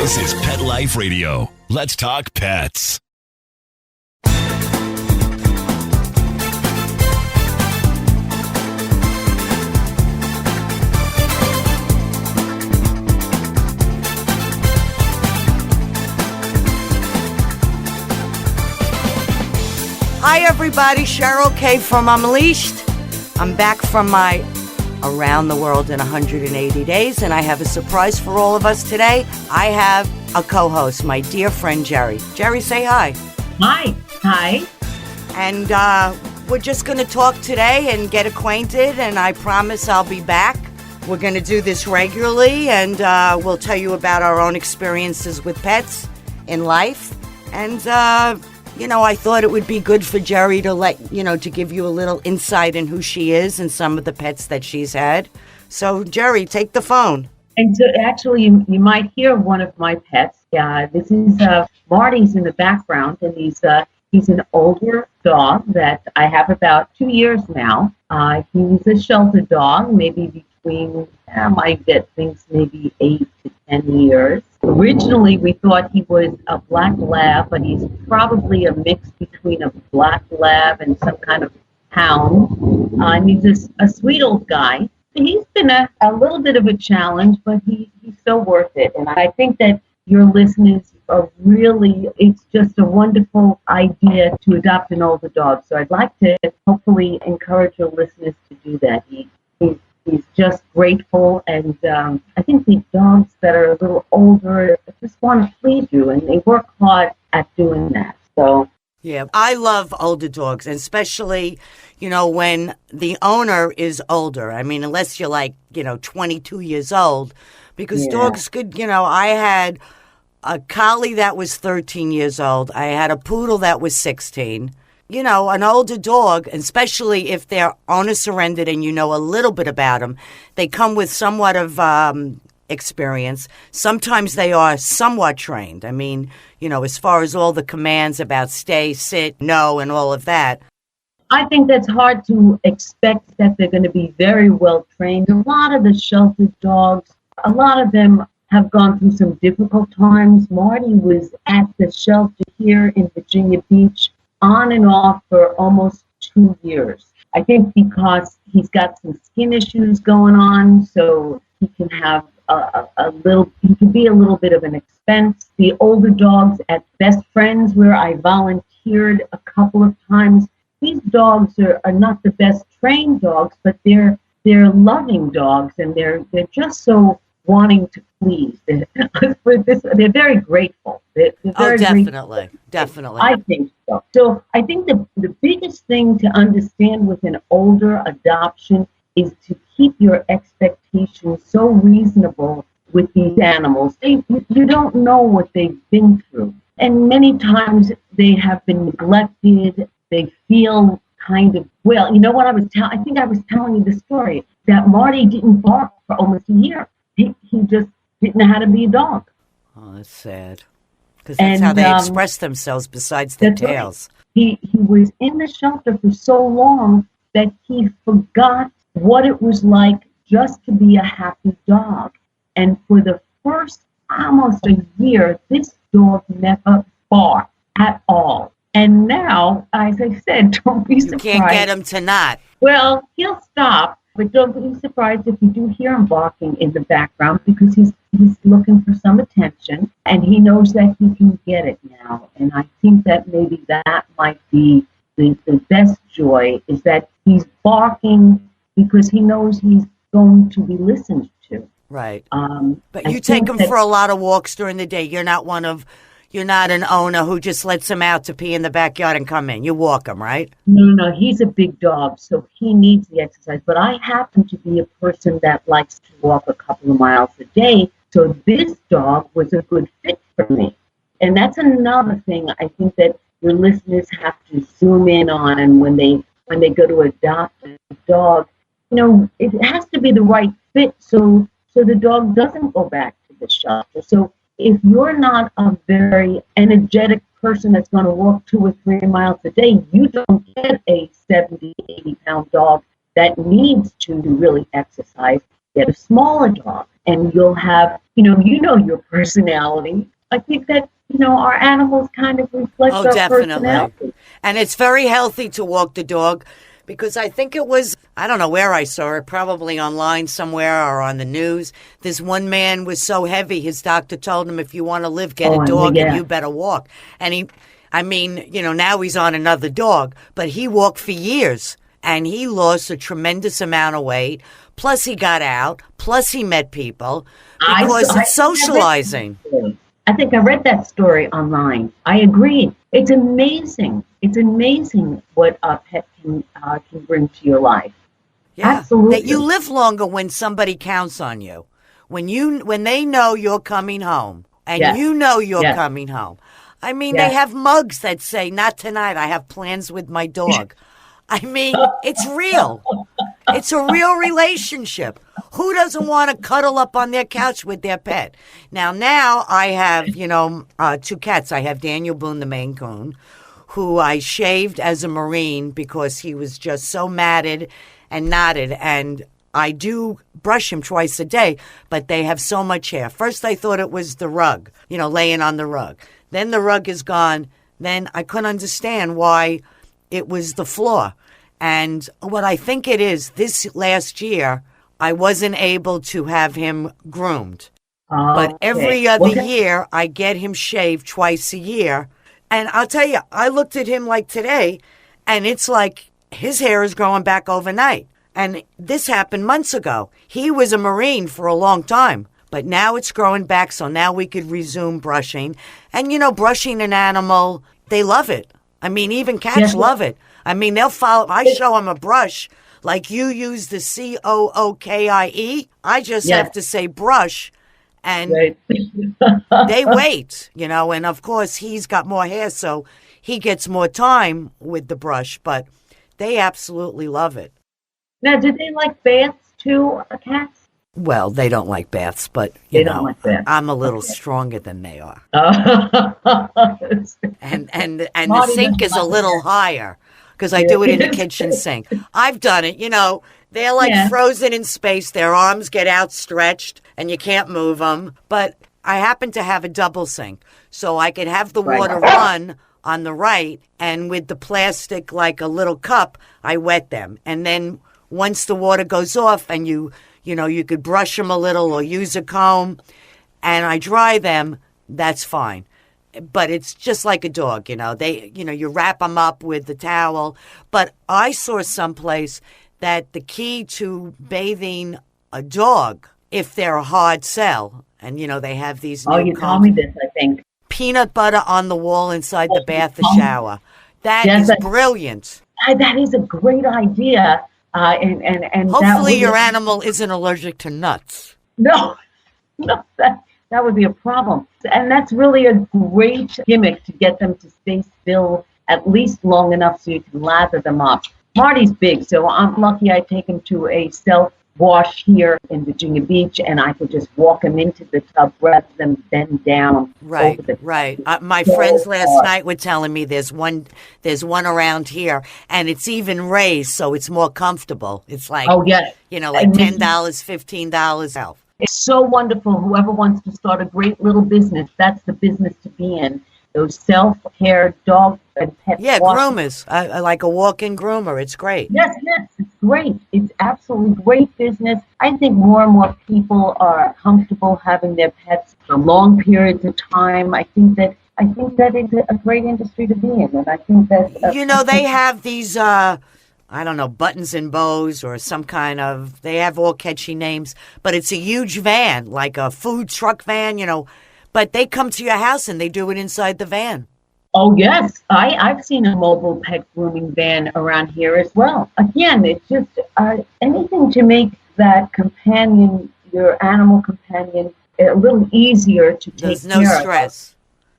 This is Pet Life Radio. Let's talk pets. Hi everybody, Cheryl K from Unleashed. I'm back from my Around the World in 180 Days, and I have a surprise for all of us today. I have a co-host, my dear friend Geri. Geri, say hi. Hi. Hi. And we're just going to talk today and get acquainted, and I promise I'll be back. We're going to do this regularly, and we'll tell you about our own experiences with pets in life. And I thought it would be good for Geri to to give you a little insight in who she is and some of the pets that she's had. So, Geri, take the phone. And so actually, you might hear one of my pets. This is Marty's in the background, and he's an older dog that I have about 2 years now. He's a shelter dog, maybe between, I get things maybe 8 to 10 years. Originally, we thought he was a black lab, but he's probably a mix between a black lab and some kind of hound. And he's a sweet old guy. He's been a little bit of a challenge, but he's so worth it. And I think that your listeners are really, it's just a wonderful idea to adopt an older dog. So I'd like to hopefully encourage your listeners to do that. He's just grateful, and I think the dogs that are a little older just want to please you, and they work hard at doing that. So yeah, I love older dogs, and especially, when the owner is older. I mean, unless you're 22 years old, because dogs could, I had a collie that was 13 years old. I had a poodle that was 16. An older dog, especially if their owner surrendered and you know a little bit about them, they come with somewhat of experience. Sometimes they are somewhat trained. I mean, as far as all the commands about stay, sit, no, and all of that. I think that's hard to expect that they're going to be very well trained. A lot of the sheltered dogs, a lot of them have gone through some difficult times. Marty was at the shelter here in Virginia Beach on and off for almost 2 years. I think because he's got some skin issues going on, so he can have he can be a little bit of an expense. The older dogs at Best Friends, where I volunteered a couple of times, these dogs are not the best trained dogs, but they're loving dogs, and they're just so wanting to please. They're very grateful. They're very definitely. Grateful. Definitely. I think so. So I think the biggest thing to understand with an older adoption is to keep your expectations so reasonable with these animals. You don't know what they've been through. And many times they have been neglected. They feel kind of, you know what I think I was telling you the story, that Marty didn't bark for almost a year. He just didn't know how to be a dog. Oh, that's sad. Because that's how they express themselves besides their tails. Right. He was in the shelter for so long that he forgot what it was like just to be a happy dog. And for the first almost a year, this dog never barked at all. And now, as I said, don't be surprised. You can't get him to not. Well, he'll stop, but don't be surprised if you do hear him barking in the background, because he's looking for some attention, and he knows that he can get it now. And I think that maybe that might be the best joy, is that he's barking because he knows he's going to be listened to. Right. But you take him for a lot of walks during the day. You're not an owner who just lets him out to pee in the backyard and come in. You walk him, right? No, he's a big dog, so he needs the exercise. But I happen to be a person that likes to walk a couple of miles a day, so this dog was a good fit for me. And that's another thing I think that your listeners have to zoom in on, and when they go to adopt a dog, it has to be the right fit so the dog doesn't go back to the shelter. So if you're not a very energetic person that's going to walk 2 or 3 miles a day, you don't get a 70, 80-pound dog that needs to really exercise. get a smaller dog, and you'll have, your personality. I think that, our animals kind of reflect Oh, our definitely. personality. And it's very healthy to walk the dog because I think it was, I don't know where I saw it, probably online somewhere or on the news. This one man was so heavy, his doctor told him, if you want to live, get a dog and you better walk. And now he's on another dog, but he walked for years and he lost a tremendous amount of weight. Plus he got out, plus he met people because it's socializing. I think I read that story online. I agree. It's amazing. It's amazing what a pet can bring to your life. Yeah, absolutely. that you live longer when somebody counts on you, when they know you're coming home, and you know you're coming home. I mean, they have mugs that say, "Not tonight. I have plans with my dog." I mean, it's real. It's a real relationship. Who doesn't want to cuddle up on their couch with their pet? Now I have, two cats. I have Daniel Boone, the Maine Coon, who I shaved as a Marine because he was just so matted and knotted. And I do brush him twice a day, but they have so much hair. First, I thought it was the rug, laying on the rug. Then the rug is gone. Then I couldn't understand why it was the floor. And what I think it is, this last year, I wasn't able to have him groomed. But every other year, I get him shaved twice a year. And I'll tell you, I looked at him like today, and it's like his hair is growing back overnight. And this happened months ago. He was a Marine for a long time, but now it's growing back, so now we could resume brushing. And, brushing an animal, they love it. I mean, even cats love it. I mean, they'll follow. I show them a brush, like you use the COOKIE. I just have to say brush, and they wait, and of course he's got more hair, so he gets more time with the brush, but they absolutely love it. Now, do they like baths too, cats? Well, they don't like baths, but don't like baths. I'm a little stronger than they are. And the sink is a little higher because I do it in the kitchen sink. I've done it, they're like frozen in space. Their arms get outstretched and you can't move them. But I happen to have a double sink, so I could have the water run on the right, and with the plastic, like a little cup, I wet them. And then once the water goes off and you could brush them a little or use a comb, and I dry them, that's fine. But it's just like a dog, you wrap them up with the towel. But I saw someplace that the key to bathing a dog, if they're a hard sell, and, they have these new you told me this, I think. Peanut butter on the wall inside the bath or shower. That is brilliant. That is a great idea. And hopefully your animal isn't allergic to nuts. No, that would be a problem. And that's really a great gimmick to get them to stay still at least long enough so you can lather them up. Marty's big, so I'm lucky I take him to a self-wash here in Virginia Beach, and I could just walk him into the tub rather than bend down. Right. My friends last night were telling me there's one around here, and it's even raised, so it's more comfortable. It's like, like $10, $15 out. It's so wonderful. Whoever wants to start a great little business, that's the business to be in. Those self-care dog and pet groomers. Like a walk-in groomer. It's great. Yes, it's great. It's absolutely great business. I think more and more people are comfortable having their pets for long periods of time. I think that it's a great industry to be in, and I think that they have these buttons and bows or some kind of. They have all catchy names, but it's a huge van, like a food truck van, But they come to your house and they do it inside the van. Oh, yes. I've seen a mobile pet grooming van around here as well. Again, it's just anything to make that companion, your animal companion, a little easier to take care of. There's no stress.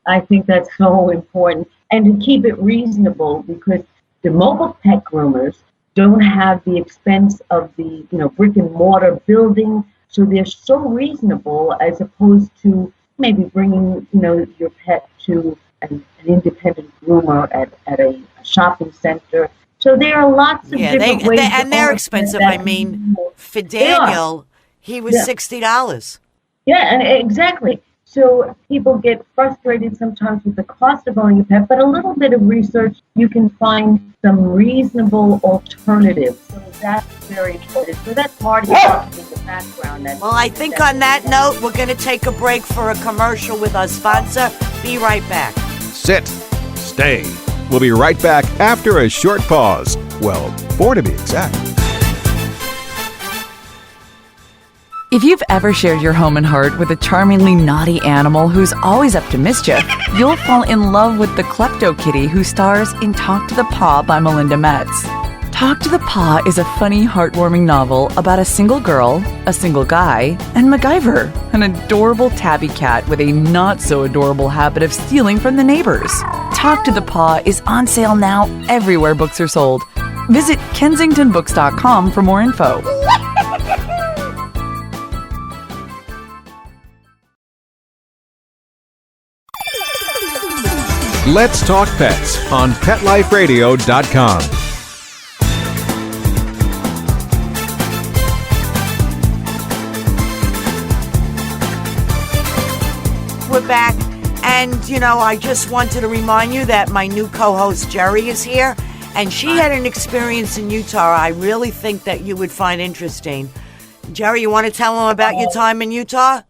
I think that's so important. And to keep it reasonable, because the mobile pet groomers don't have the expense of the brick and mortar building, so they're so reasonable as opposed to maybe bringing, your pet to an independent groomer at a shopping center. So there are lots of different ways. And they're expensive. I mean, for Daniel, He was $60. Yeah, and exactly. So people get frustrated sometimes with the cost of owning a pet, but a little bit of research, you can find some reasonable alternatives. So that's very important. So that's Marty talking in the background. Well, I think on that note, we're going to take a break for a commercial with our sponsor. Be right back. Sit. Stay. We'll be right back after a short pause. Well, 4 to be exact. If you've ever shared your home and heart with a charmingly naughty animal who's always up to mischief, you'll fall in love with the Klepto Kitty who stars in Talk to the Paw by Melinda Metz. Talk to the Paw is a funny, heartwarming novel about a single girl, a single guy, and MacGyver, an adorable tabby cat with a not-so-adorable habit of stealing from the neighbors. Talk to the Paw is on sale now everywhere books are sold. Visit kensingtonbooks.com for more info. Let's Talk Pets on PetLifeRadio.com. We're back, and I just wanted to remind you that my new co-host Geri is here, and she had an experience in Utah I really think that you would find interesting. Geri, you want to tell them about your time in Utah?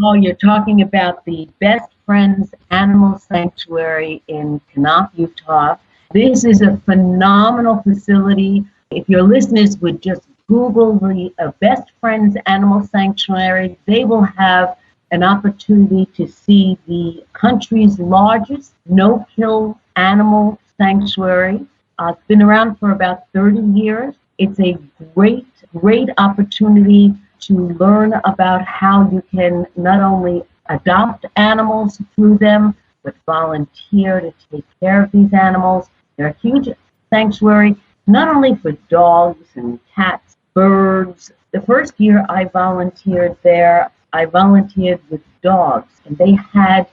Oh, you're talking about the Best Friends Animal Sanctuary in Kanab, Utah. This is a phenomenal facility. If your listeners would just Google the Best Friends Animal Sanctuary, they will have an opportunity to see the country's largest no-kill animal sanctuary. It's been around for about 30 years. It's a great opportunity to learn about how you can not only adopt animals through them, but volunteer to take care of these animals. They're a huge sanctuary, not only for dogs and cats, birds. The first year I volunteered there, I volunteered with dogs, and they had,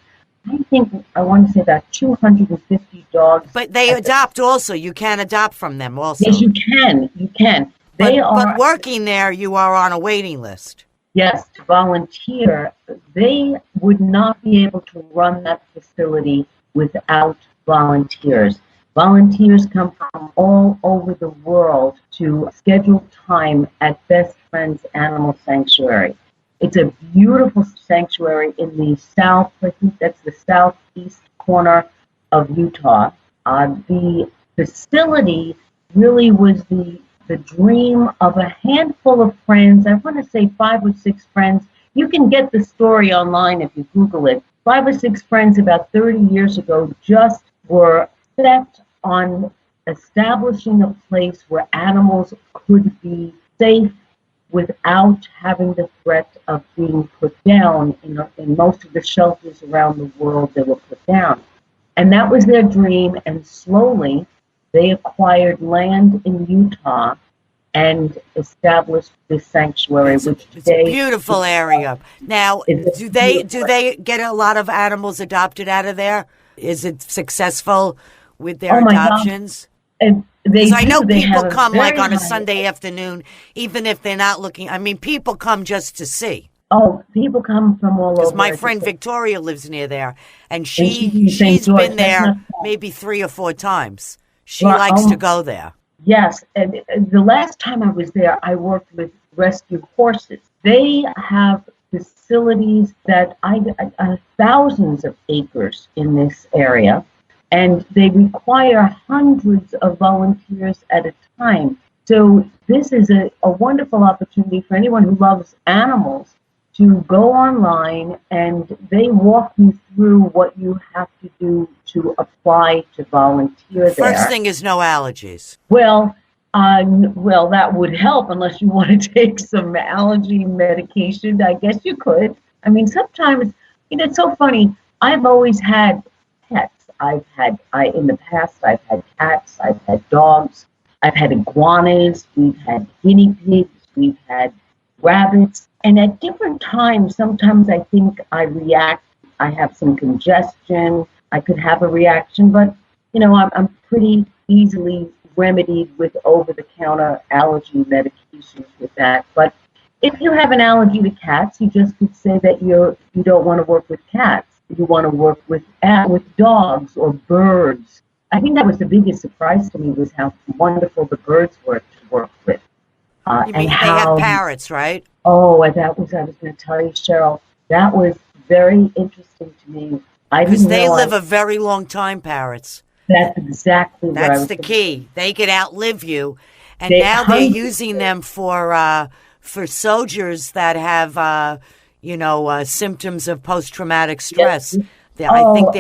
I want to say about 250 dogs. But they adopt also. You can adopt from them also. Yes, you can. But working there, you are on a waiting list. Yes, to volunteer. They would not be able to run that facility without volunteers. Volunteers come from all over the world to schedule time at Best Friends Animal Sanctuary. It's a beautiful sanctuary in the south, I think that's the southeast corner of Utah. The facility really was the dream of a handful of friends. I want to say 5 or 6 friends. You can get the story online if you Google it. 5 or 6 friends about 30 years ago just were set on establishing a place where animals could be safe without having the threat of being put down. In most of the shelters around the world, they were put down. And that was their dream, and slowly they acquired land in Utah and established this sanctuary, It's a beautiful area. Now, do they get a lot of animals adopted out of there? Is it successful with their adoptions? Because I know people come like on a Sunday afternoon, even if they're not looking. I mean, people come just to see. Oh, people come from all over. Because my friend Victoria lives near there, and she's been there maybe 3 or 4 times. She likes to go there. Yes, and the last time I was there, I worked with rescue horses. They have facilities that thousands of acres in this area, and they require hundreds of volunteers at a time. So this is a wonderful opportunity for anyone who loves animals to go online, and they walk you through what you have to do to apply to volunteer there. First thing is no allergies. Well, that would help unless you want to take some allergy medication. I guess you could. I mean, sometimes, it's so funny. I've always had pets. In the past, I've had cats, I've had dogs, I've had iguanas, we've had guinea pigs, we've had rabbits. And at different times, sometimes I think I react. I have some congestion. I could have a reaction, but, I'm pretty easily remedied with over-the-counter allergy medications with that. But if you have an allergy to cats, you just could say that you don't want to work with cats. You want to work with dogs or birds. I think that was the biggest surprise to me, was how wonderful the birds were to work with. You mean they have parrots, right? Oh, I was going to tell you, Cheryl, that was very interesting to me. Because they live a very long time, parrots. That's exactly what That's the key. They could outlive you. And now they're using them for soldiers that have, symptoms of post-traumatic stress. Yes. I think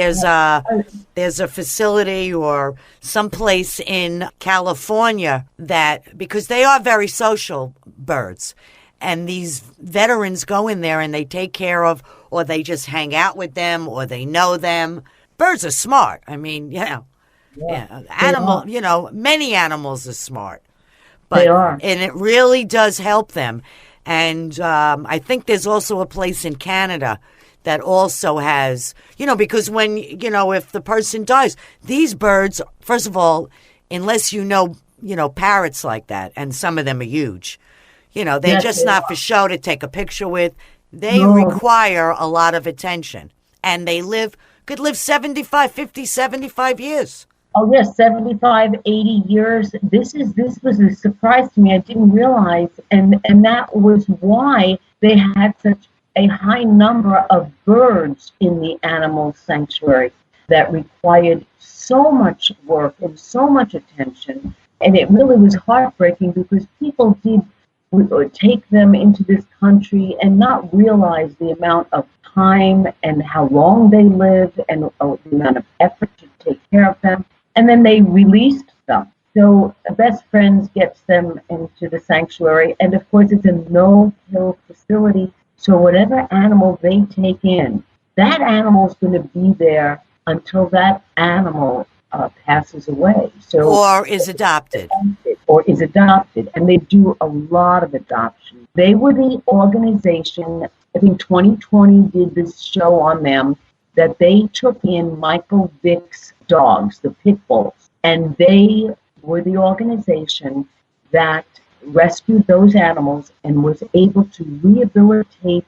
there's a facility or someplace in California that, because they are very social birds, and these veterans go in there and they take care of, or they just hang out with them, or they know them. Birds are smart. I mean, many animals are smart. But, they are. And it really does help them. And I think there's also a place in Canada that also has, because when, if the person dies, these birds, first of all, unless parrots like that, and some of them are huge, they're just not for show to take a picture with. They require a lot of attention. And they could live 75 years. Oh, yes, 75, 80 years. This was a surprise to me. I didn't realize. And that was why they had such a high number of birds in the animal sanctuary that required so much work and so much attention. And it really was heartbreaking, because people did take them into this country and not realize the amount of time and how long they live, and the amount of effort to take care of them. And then they released them. So Best Friends gets them into the sanctuary. And of course, it's a no-kill facility. So whatever animal they take in, that animal is going to be there until that animal passes away. Or is adopted. And they do a lot of adoption. They were the organization, I think 2020 did this show on them, that they took in Michael Vick's dogs, the pit bulls, and they were the organization that rescued those animals and was able to rehabilitate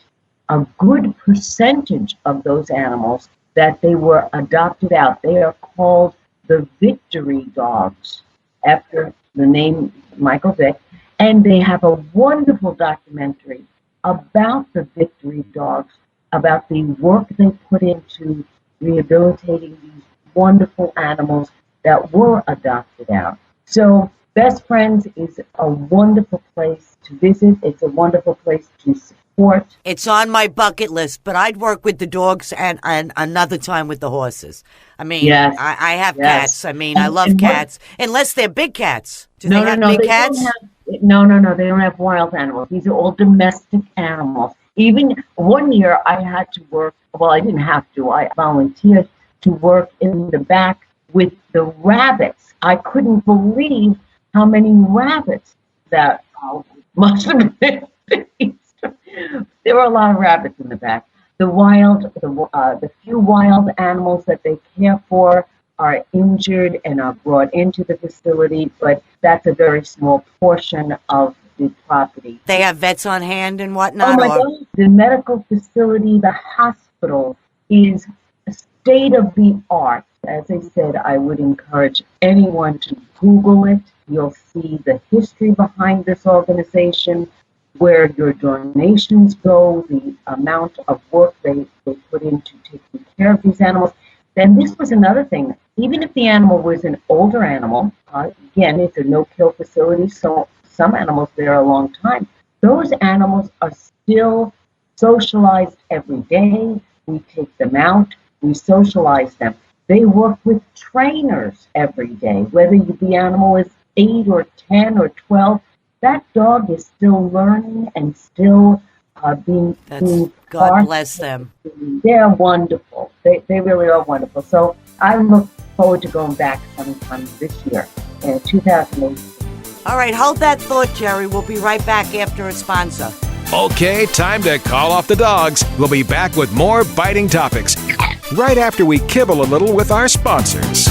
a good percentage of those animals that they were adopted out. They are called the Victory Dogs, after the name Michael Vick, and they have a wonderful documentary about the Victory Dogs, about the work they put into rehabilitating these wonderful animals that were adopted out. So Best Friends is a wonderful place to visit. It's a wonderful place to support. It's on my bucket list, but I'd work with the dogs and another time with the horses. I mean, yes. I have cats. I mean, I love cats, unless they're big cats. Do they have big cats? No, they don't have wild animals. These are all domestic animals. Even one year I had to work, well, I didn't have to, I volunteered to work in the back with the rabbits. I couldn't believe how many rabbits that must have been. There were a lot of rabbits in the back. The few wild animals that they care for are injured and are brought into the facility, but that's a very small portion of the property. They have vets on hand and whatnot? Oh my God. The medical facility, the hospital is state of the art. As I said, I would encourage anyone to Google it. You'll see the history behind this organization, where your donations go, the amount of work they put into taking care of these animals. Then this was another thing. Even if the animal was an older animal, again, it's a no-kill facility, so some animals there a long time. Those animals are still socialized every day. We take them out. We socialize them. They work with trainers every day, whether the animal is 8 or 10 or 12. That dog is still learning and still being God bless them. They're wonderful. They really are wonderful. So I look forward to going back sometime this year, in 2008. All right, hold that thought, Geri. We'll be right back after a sponsor. Okay, time to call off the dogs. We'll be back with more biting topics right after we kibble a little with our sponsors.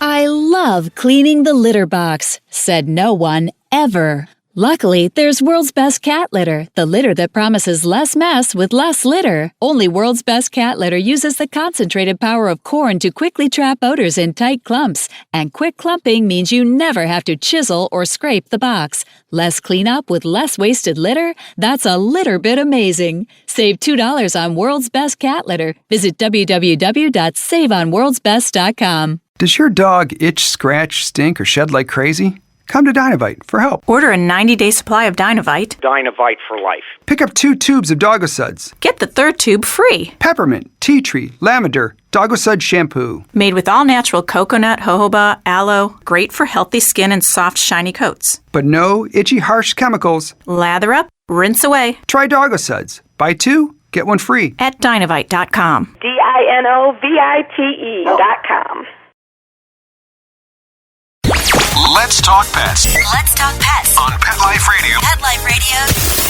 I love cleaning the litter box, said no one ever. Luckily, there's World's Best Cat Litter, the litter that promises less mess with less litter. Only World's Best Cat Litter uses the concentrated power of corn to quickly trap odors in tight clumps. And quick clumping means you never have to chisel or scrape the box. Less cleanup with less wasted litter? That's a litter bit amazing. Save $2 on World's Best Cat Litter. Visit www.saveonworldsbest.com. Does your dog itch, scratch, stink, or shed like crazy? Come to Dynavite for help. Order a 90-day supply of Dynavite. Dynavite for life. Pick up 2 tubes of Doggo Suds. Get the 3rd tube free. Peppermint, tea tree, lavender, Doggo Sud shampoo. Made with all-natural coconut, jojoba, aloe. Great for healthy skin and soft, shiny coats. But no itchy, harsh chemicals. Lather up, rinse away. Try Doggo Suds. Buy 2, get 1 free. At Dynavite.com. DINOVITE.com. Let's talk pets Let's talk pets on Pet Life Radio.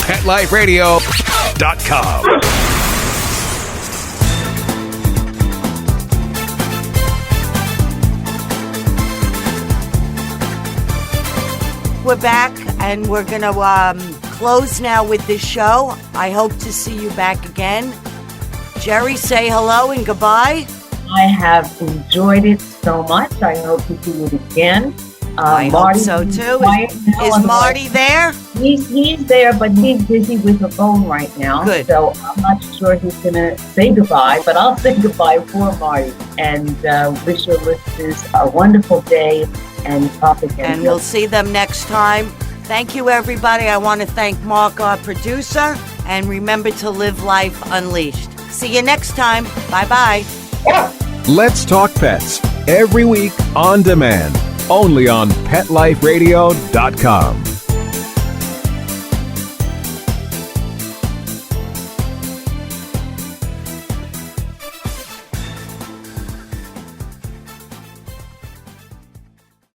Pet Life Radio. PetLifeRadio.com. We're back, and we're going to close now with this show. I hope to see you back again. Geri, say hello and goodbye. I have enjoyed it so much. I hope to do it again. I hope so too. Is Marty there? He's there, but he's busy with the phone right now. Good. So I'm not sure he's going to say goodbye, but I'll say goodbye for Marty and wish your listeners a wonderful day and talk again. And we'll see them next time. Thank you, everybody. I want to thank Mark, our producer, and remember to live life unleashed. See you next time. Bye-bye. Let's talk pets every week on demand. Only on PetLifeRadio.com.